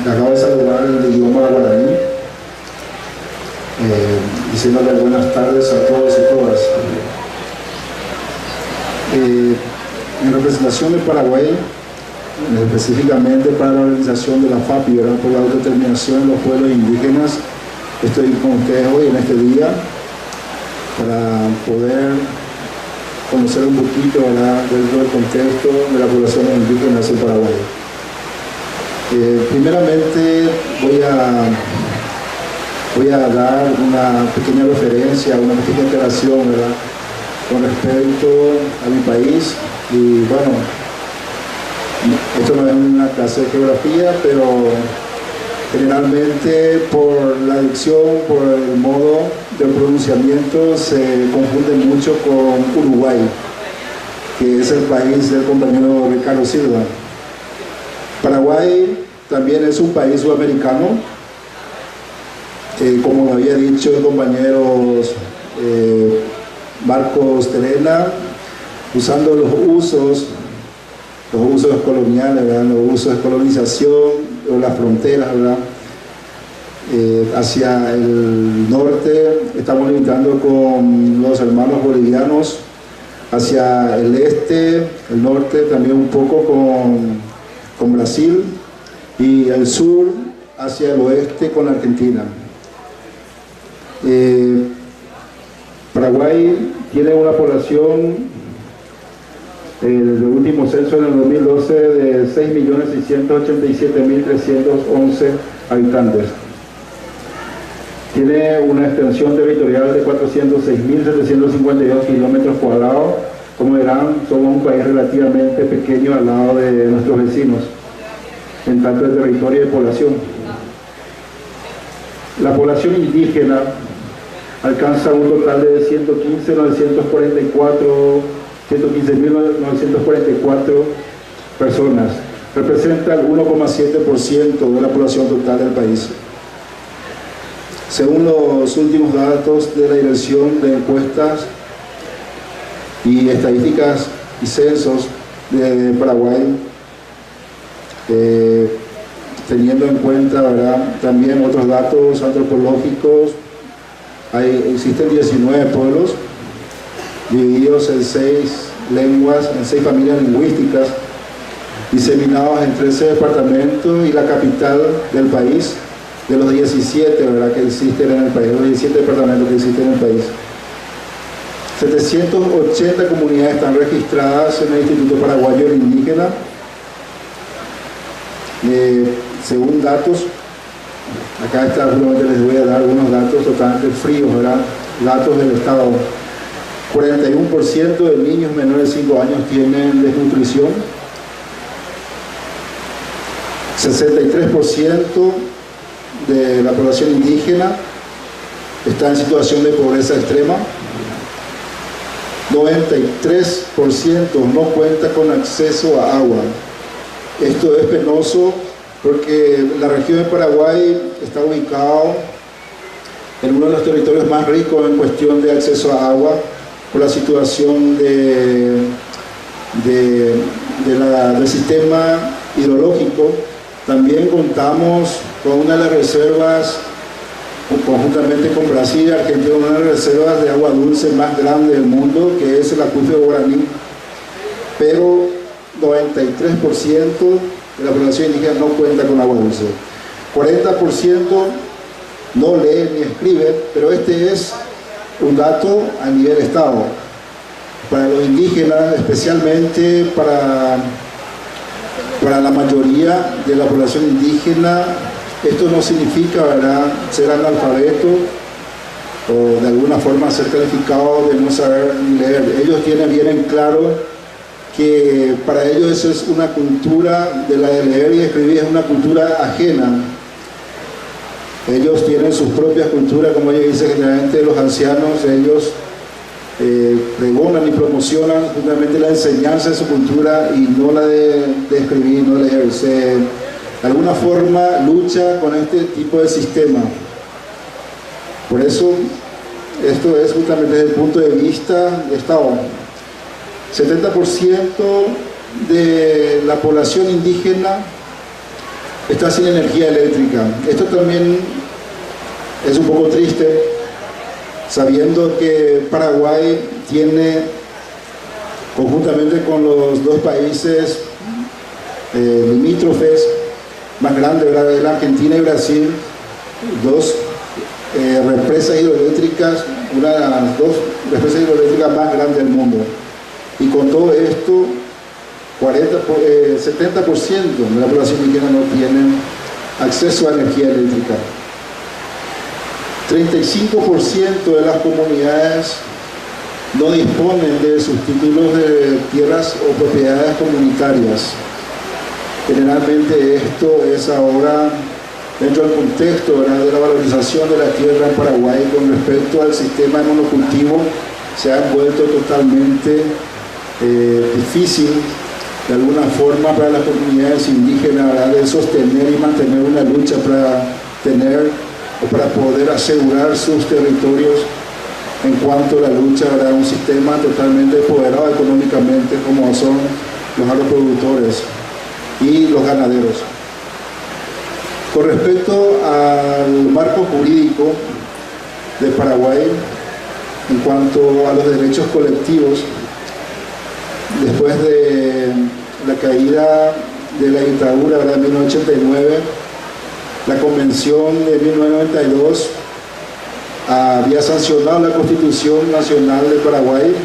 Acabo de saludar el idioma guaraní, diciéndole buenas tardes a todos y todas. En representación de Paraguay, específicamente para la organización de la FAPI, ¿verdad?, por la autodeterminación de los pueblos indígenas, estoy con ustedes hoy en este día para poder conocer un poquito, ¿verdad?, dentro del contexto de la población indígena en Paraguay. Primeramente voy a dar una pequeña referencia, una pequeña aclaración, ¿verdad?, con respecto a mi país. Y bueno, esto no es una clase de geografía, pero generalmente por la dicción, por el modo del pronunciamiento, se confunde mucho con Uruguay, que es el país del compañero Ricardo Silva. Paraguay también es un país sudamericano, como había dicho el compañero Marcos Terena, usando los usos coloniales, ¿verdad?, los usos de colonización o las fronteras, ¿verdad?, hacia el norte estamos limitando con los hermanos bolivianos, hacia el este, el norte también un poco con Brasil, y el sur hacia el oeste con Argentina. Paraguay tiene una población, el último censo en el 2012, de 6.687.311 habitantes. Tiene una extensión territorial de 406.752 kilómetros cuadrados. Como verán, somos un país relativamente pequeño al lado de nuestros vecinos, en tanto de territorio y de población. La población indígena alcanza un total de 115.944 personas. Representa el 1,7% de la población total del país. Según los últimos datos de la Dirección de Encuestas y Estadísticas y Censos de Paraguay, teniendo en cuenta, ¿verdad?, también otros datos antropológicos, existen 19 pueblos divididos en 6 lenguas, en 6 familias lingüísticas, diseminados en 13 departamentos y la capital del país, de los 17, ¿verdad?, que existen en el país, los 17 departamentos que existen en el país. 780 comunidades están registradas en el Instituto Paraguayo del Indígena. Según datos, acá está, justamente les voy a dar algunos datos totalmente fríos, ¿verdad?, datos del Estado. 41% de niños menores de 5 años tienen desnutrición. 63% de la población indígena está en situación de pobreza extrema. 93% no cuenta con acceso a agua. Esto es penoso porque la región de Paraguay está ubicada en uno de los territorios más ricos en cuestión de acceso a agua, por la situación del sistema hidrológico. También contamos con una de las reservas, conjuntamente con Brasil y Argentina, una de las reservas de agua dulce más grande del mundo, que es el acuífero guaraní. Pero 93% de la población indígena no cuenta con agua dulce. 40% no lee ni escribe, pero este es un dato a nivel Estado. Para los indígenas, especialmente para la mayoría de la población indígena, esto no significa, ¿verdad?, ser analfabeto o de alguna forma ser calificado de no saber leer. Ellos tienen bien en claro que para ellos eso es una cultura, de la de leer y escribir es una cultura ajena. Ellos tienen sus propias culturas, como ellos dicen generalmente los ancianos, ellos pregonan y promocionan justamente la enseñanza de su cultura y no la de escribir, no leer. De alguna forma lucha con este tipo de sistema. Por eso esto es justamente desde el punto de vista de Estado. 70% de la población indígena está sin energía eléctrica. Esto también es un poco triste, sabiendo que Paraguay tiene, conjuntamente con los dos países limítrofes más grandes, la Argentina y Brasil, dos represas hidroeléctricas, una de las dos represas hidroeléctricas más grandes del mundo. Y con todo esto, 70% de la población indígena no tiene acceso a energía eléctrica. 35% de las comunidades no disponen de sus títulos de tierras o propiedades comunitarias. Generalmente esto es ahora dentro del contexto, ¿verdad?, de la valorización de la tierra en Paraguay con respecto al sistema de monocultivo, se ha vuelto totalmente difícil de alguna forma para las comunidades indígenas, ¿verdad?, de sostener y mantener una lucha para tener o para poder asegurar sus territorios en cuanto a la lucha, ¿verdad?, un sistema totalmente empoderado económicamente como son los agroproductores y los ganaderos. Con respecto al marco jurídico de Paraguay en cuanto a los derechos colectivos, después de la caída de la dictadura, ¿verdad?, en 1989, la Convención de 1992 había sancionado la Constitución Nacional de Paraguay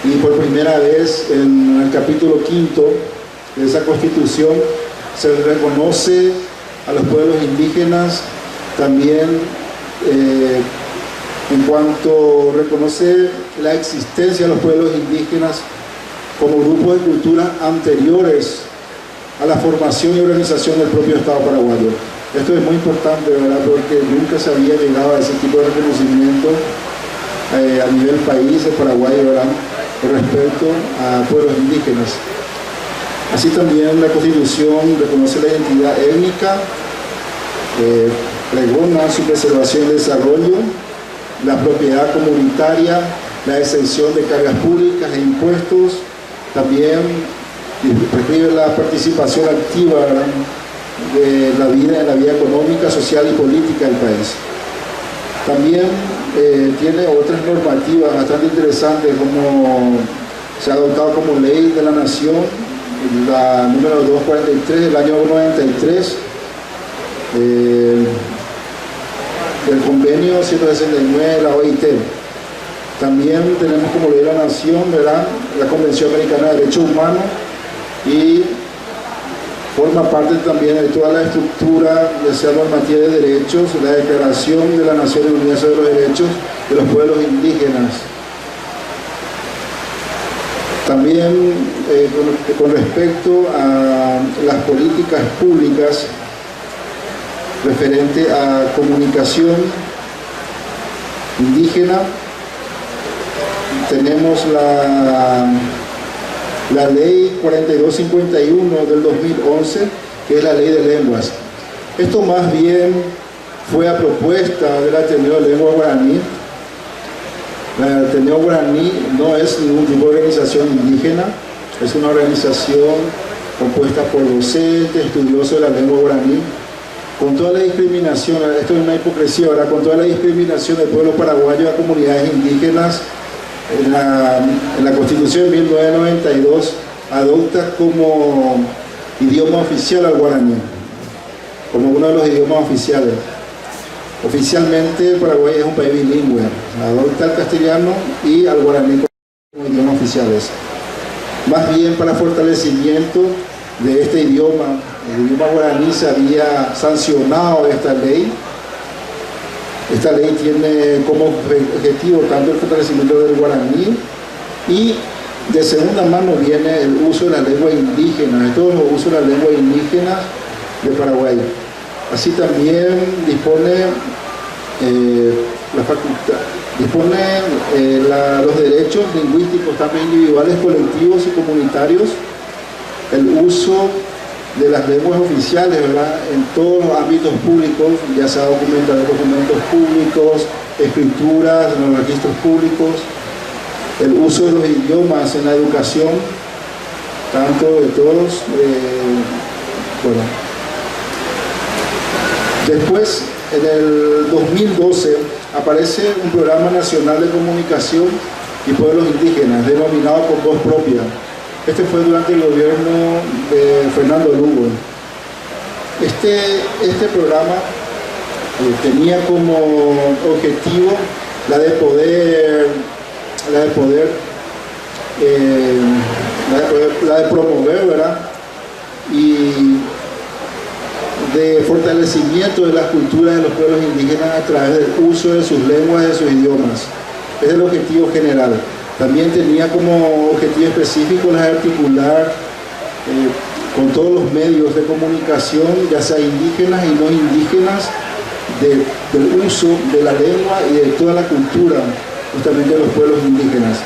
y por primera vez en el capítulo 5 de esa Constitución se reconoce a los pueblos indígenas también en cuanto reconoce la existencia de los pueblos indígenas como grupos de culturas anteriores a la formación y organización del propio Estado paraguayo. Esto es muy importante, ¿verdad?, porque nunca se había llegado a ese tipo de reconocimiento a nivel país de Paraguay, ¿verdad?, con respecto a pueblos indígenas. Así también la Constitución reconoce la identidad étnica, pregona su preservación y desarrollo, la propiedad comunitaria, la exención de cargas públicas e impuestos, también prescribe la participación activa, ¿verdad?, de la vida económica, social y política del país. También tiene otras normativas bastante interesantes, como se ha adoptado como ley de la nación la número 243 del año 93, del convenio 169 de la OIT. También tenemos como ley de la nación, ¿verdad?, la Convención Americana de Derechos Humanos, y forma parte también de toda la estructura de esa normativa de derechos, la Declaración de las Naciones Unidas sobre los Derechos de los Pueblos Indígenas. También con respecto a las políticas públicas referente a comunicación indígena, tenemos la ley 4251 del 2011, que es la ley de lenguas. Esto más bien fue a propuesta del Ateneo de Lengua Guaraní. El Ateneo Guaraní no es ningún tipo de organización indígena, es una organización compuesta por docentes, estudiosos de la lengua guaraní, con toda la discriminación, esto es una hipocresía, ¿verdad?, con toda la discriminación del pueblo paraguayo a comunidades indígenas. En la Constitución de 1992 adopta como idioma oficial al guaraní, como uno de los idiomas oficiales. Oficialmente Paraguay es un país bilingüe, adopta el castellano y al guaraní como idiomas oficiales. Más bien para fortalecimiento de este idioma, el idioma guaraní, se había sancionado esta ley. Esta ley tiene como objetivo tanto el fortalecimiento del guaraní y de segunda mano viene el uso de la lengua indígena, todos los usos de la lengua indígena de Paraguay. Así también dispone la facultad, dispone los derechos lingüísticos también individuales, colectivos y comunitarios, el uso de las lenguas oficiales, ¿verdad?, en todos los ámbitos públicos, ya sea documentos públicos, escrituras, en los registros públicos, el uso de los idiomas en la educación, tanto de todos, Después, en el 2012, aparece un programa nacional de comunicación y pueblos indígenas, denominado Con Voz Propia. Este fue durante el gobierno de Fernando Lugo. Este programa tenía como objetivo la de promover, ¿verdad? Y de fortalecimiento de las culturas de los pueblos indígenas a través del uso de sus lenguas y de sus idiomas. Ese es el objetivo general. También tenía como objetivo específico la de articular con todos los medios de comunicación, ya sea indígenas y no indígenas, del uso de la lengua y de toda la cultura justamente de los pueblos indígenas.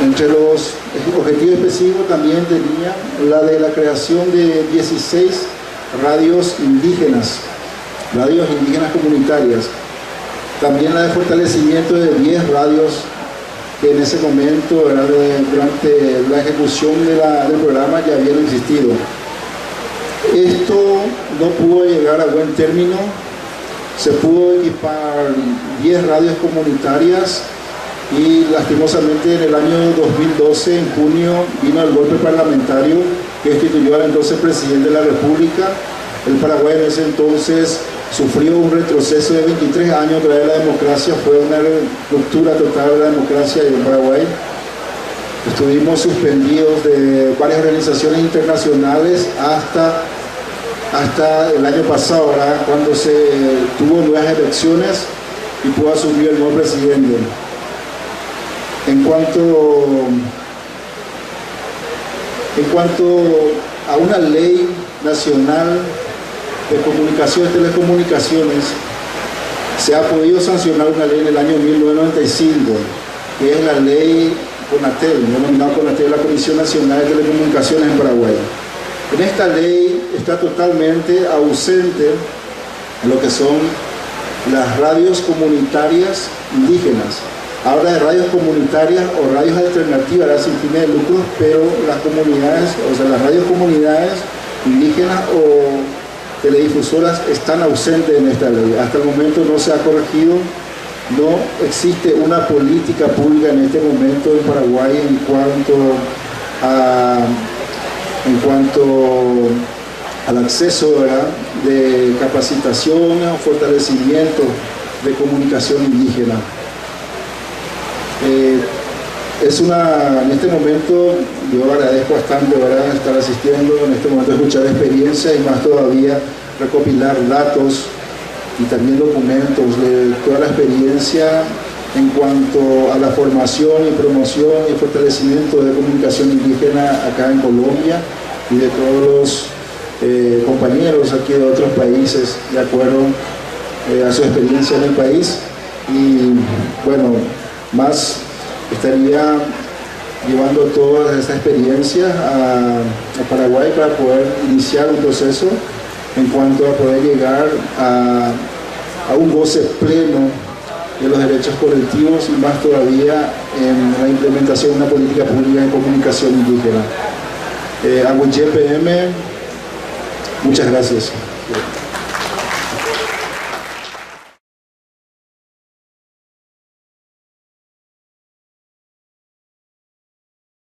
Entre los objetivos específicos también tenía la de la creación de 16 radios indígenas comunitarias. También la de fortalecimiento de 10 radios que en ese momento, durante la ejecución del programa, ya habían existido. Esto no pudo llegar a buen término. Se pudo equipar 10 radios comunitarias y lastimosamente en el año 2012, en junio, vino el golpe parlamentario que destituyó al entonces presidente de la República. El Paraguay en ese entonces sufrió un retroceso de 23 años tras la democracia. Fue una ruptura total de la democracia en Paraguay. Estuvimos suspendidos de varias organizaciones internacionales hasta el año pasado, ¿verdad? Cuando se tuvo nuevas elecciones y pudo asumir el nuevo presidente. En cuanto a una ley nacional de comunicaciones y telecomunicaciones, se ha podido sancionar una ley en el año 1995, que es la ley CONATEL, denominada CONATEL, la Comisión Nacional de Telecomunicaciones en Paraguay. En esta ley está totalmente ausente lo que son las radios comunitarias indígenas. Habla de radios comunitarias o radios alternativas sin fines de lucro, pero las comunidades, o sea, las radios comunidades indígenas o teledifusoras están ausentes en esta ley. Hasta el momento no se ha corregido, no existe una política pública en este momento en Paraguay en cuanto al acceso, ¿verdad?, de capacitación o fortalecimiento de comunicación indígena. En este momento yo agradezco bastante, ¿verdad?, estar asistiendo, en este momento escuchar experiencias y más todavía recopilar datos y también documentos de toda la experiencia en cuanto a la formación y promoción y fortalecimiento de comunicación indígena acá en Colombia y de todos los compañeros aquí de otros países de acuerdo a su experiencia en el país. Y bueno, más estaría llevando todas estas experiencias a Paraguay para poder iniciar un proceso en cuanto a poder llegar a un goce pleno de los derechos colectivos y más todavía en la implementación de una política pública de comunicación indígena. A YPM, muchas gracias.